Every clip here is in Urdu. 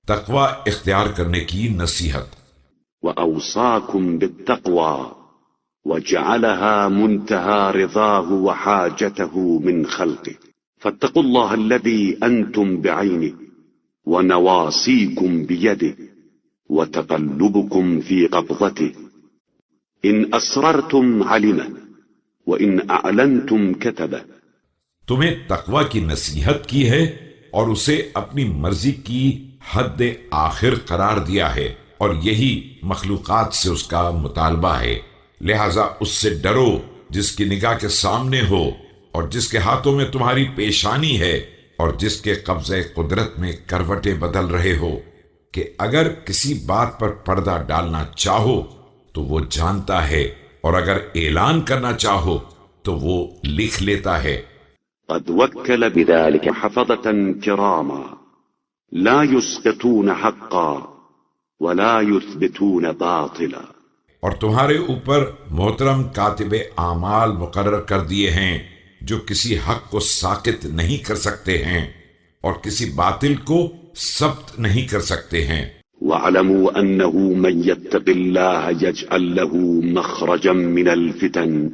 تقوی اختیار کرنے کی نصیحت۔ وأوصاكم بالتقوى وجعلها منتهى رضاه وحاجته من خلقه فاتقوا الله الذي أنتم بعينه ونواصيكم بيده وتقلبكم في قبضته إن أسررتم علمه وإن أعلنتم كتبه۔ تمہیں تقوی کی نصیحت کی ہے اور اسے اپنی مرضی کی حد آخر قرار دیا ہے، اور یہی مخلوقات سے اس کا مطالبہ ہے، لہذا اس سے ڈرو جس کی نگاہ کے سامنے ہو اور جس کے ہاتھوں میں تمہاری پیشانی ہے اور جس کے قبضے قدرت میں کروٹیں بدل رہے ہو، کہ اگر کسی بات پر پردہ ڈالنا چاہو تو وہ جانتا ہے، اور اگر اعلان کرنا چاہو تو وہ لکھ لیتا ہے۔ قد وكل بذلك حفظة كراما لا يسقطون حقا ولا يثبتون باطلا۔ اور تمہارے اوپر محترم کاتب اعمال مقرر کر دیے ہیں جو کسی حق کو ساقط نہیں کر سکتے ہیں اور کسی باطل کو ثبت نہیں کر سکتے ہیں۔ وَاعْلَمُوا أَنَّهُ مَن يَتَّقِ اللَّهَ يَجْعَل لَّهُ مَخْرَجًا مِّنَ الْفِتَنِ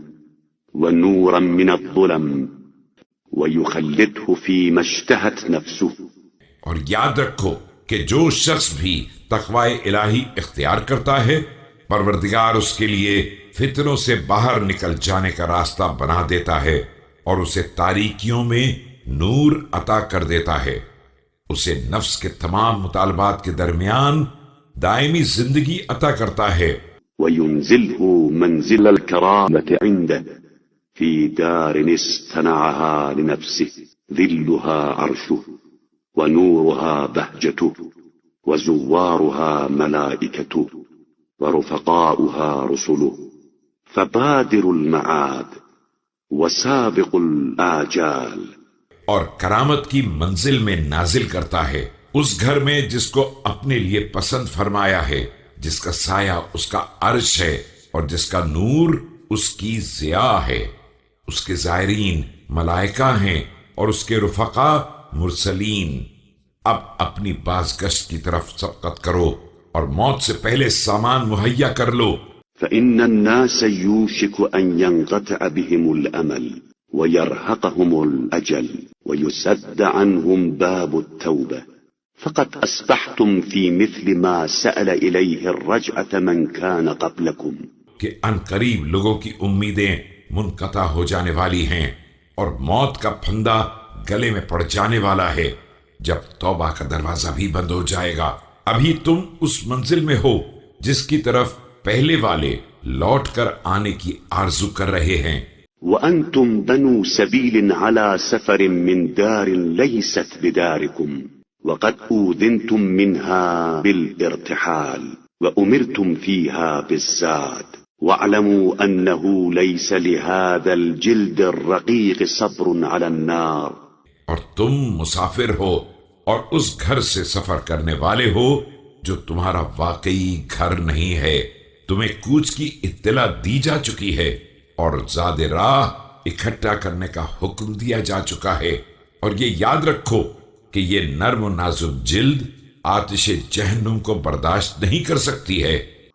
وَنُورًا مِّنَ الظُّلَمِ وَيُخَلِّدْهُ فِي مَا اشْتَهَتْ نَفْسُهُ۔ اور یاد رکھو کہ جو شخص بھی تقوی الہی اختیار کرتا ہے، پروردگار اس کے لیے فتنوں سے باہر نکل جانے کا راستہ بنا دیتا ہے اور اسے تاریکیوں میں نور عطا کر دیتا ہے، اسے نفس کے تمام مطالبات کے درمیان دائمی زندگی عطا کرتا ہے۔ وَيُنزِلْهُ مَنزِلَ الْكَرَامَةِ عِنْدَهُ فِي دَارٍ اسْتَنَعَهَا لِنَفْسِهِ ذِلُّهَا عَرْشُهُ ونورها بهجته وزوارها ملائكته ورفقاؤها رسله فبادروا المعاد وسابقوا الآجال۔ اور کرامت کی منزل میں نازل کرتا ہے اس گھر میں جس کو اپنے لیے پسند فرمایا ہے، جس کا سایہ اس کا عرش ہے اور جس کا نور اس کی ضیاء ہے۔ اس کے زائرین ملائکہ ہیں اور اس کے رفقا مرسلین۔ اب اپنی بازگشت کی طرف سبقت کرو اور موت سے پہلے سامان مہیا کر لو۔ فإن الناس يوشك أن ينقطع بهم الأمل ويرهقهم الأجل ويسد عنهم باب التوبة فقد أصبحتم في مثل ما سأل إليه الرجعة من كان قبلكم۔ کہ ان قریب لوگوں کی امیدیں منقطع ہو جانے والی ہیں اور موت کا پھندا گلے میں پڑ جانے والا ہے، جب توبہ کا دروازہ بھی بند ہو جائے گا۔ ابھی تم اس منزل میں ہو جس کی طرف پہلے والے لوٹ کر آنے کی آرزو کر رہے ہیں۔ وأنتم بنو سبيل على سفر من دار ليست بداركم وقد أوذنتم منها بالارتحال وأمرتم فيها بالزاد واعلموا أنه ليس لهذا الجلد الرقيق صبر على النار۔ اور تم مسافر ہو اور اس گھر سے سفر کرنے والے ہو جو تمہارا واقعی گھر نہیں ہے۔ تمہیں کوچ کی اطلاع دی جا چکی ہے اور زاد راہ اکٹھا کرنے کا حکم دیا جا چکا ہے، اور یہ یاد رکھو کہ یہ نرم و نازک جلد آتش جہنم کو برداشت نہیں کر سکتی ہے۔